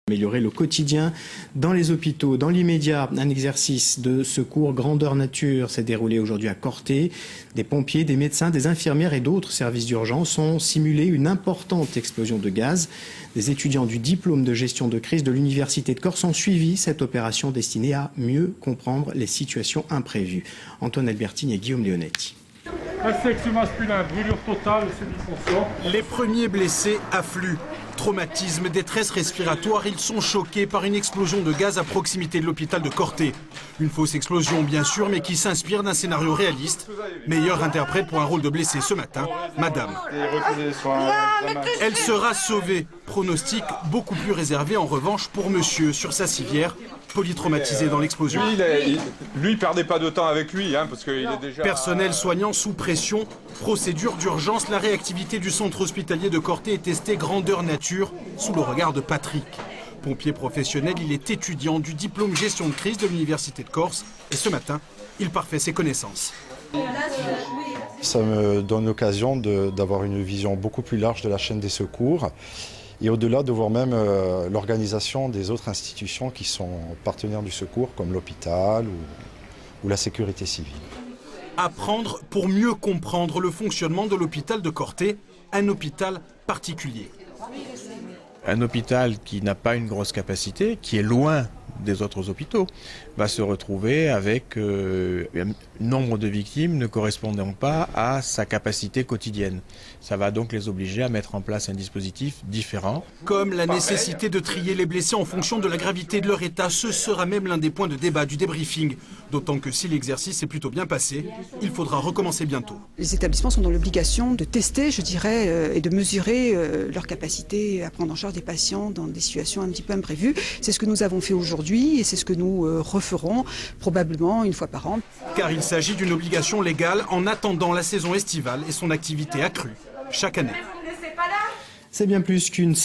Améliorer le quotidien dans les hôpitaux. Dans l'immédiat, un exercice de secours grandeur nature s'est déroulé aujourd'hui à Corté. Des pompiers, des médecins, des infirmières et d'autres services d'urgence ont simulé une importante explosion de gaz. Des étudiants du diplôme de gestion de crise de l'Université de Corse ont suivi cette opération destinée à mieux comprendre les situations imprévues. Antoine Albertine et Guillaume Leonetti. Un sexe masculin, brûlure totale, c'est 10%. Les premiers blessés affluent. Traumatisme, détresse respiratoire, ils sont choqués par une explosion de gaz à proximité de l'hôpital de Corté. Une fausse explosion bien sûr, mais qui s'inspire d'un scénario réaliste. Meilleure interprète pour un rôle de blessé ce matin, Madame. Elle sera sauvée. Pronostic beaucoup plus réservé en revanche pour Monsieur sur sa civière, polytraumatisé dans l'explosion. Lui, il perdait pas de temps avec lui, parce qu'il est déjà... Personnel soignant sous pression, procédure d'urgence, la réactivité du centre hospitalier de Corté est testée grandeur nature sous le regard de Patrick. Pompier professionnel, il est étudiant du diplôme gestion de crise de l'Université de Corse et ce matin, il parfait ses connaissances. Ça me donne l'occasion d'avoir une vision beaucoup plus large de la chaîne des secours et au-delà de voir même l'organisation des autres institutions qui sont partenaires du secours comme l'hôpital ou la sécurité civile. Apprendre pour mieux comprendre le fonctionnement de l'hôpital de Corté, un hôpital particulier. Un hôpital qui n'a pas une grosse capacité, qui est loin des autres hôpitaux, va se retrouver avec un nombre de victimes ne correspondant pas à sa capacité quotidienne. Ça va donc les obliger à mettre en place un dispositif différent. Comme la nécessité de trier les blessés en fonction de la gravité de leur état, ce sera même l'un des points de débat du débriefing. D'autant que si l'exercice est plutôt bien passé, il faudra recommencer bientôt. Les établissements sont dans l'obligation de tester, je dirais, et de mesurer leur capacité à prendre en charge des patients dans des situations un petit peu imprévues. C'est ce que nous avons fait aujourd'hui et c'est ce que nous referons probablement une fois par an. Car il s'agit d'une obligation légale en attendant la saison estivale et son activité accrue chaque année. C'est bien plus qu'une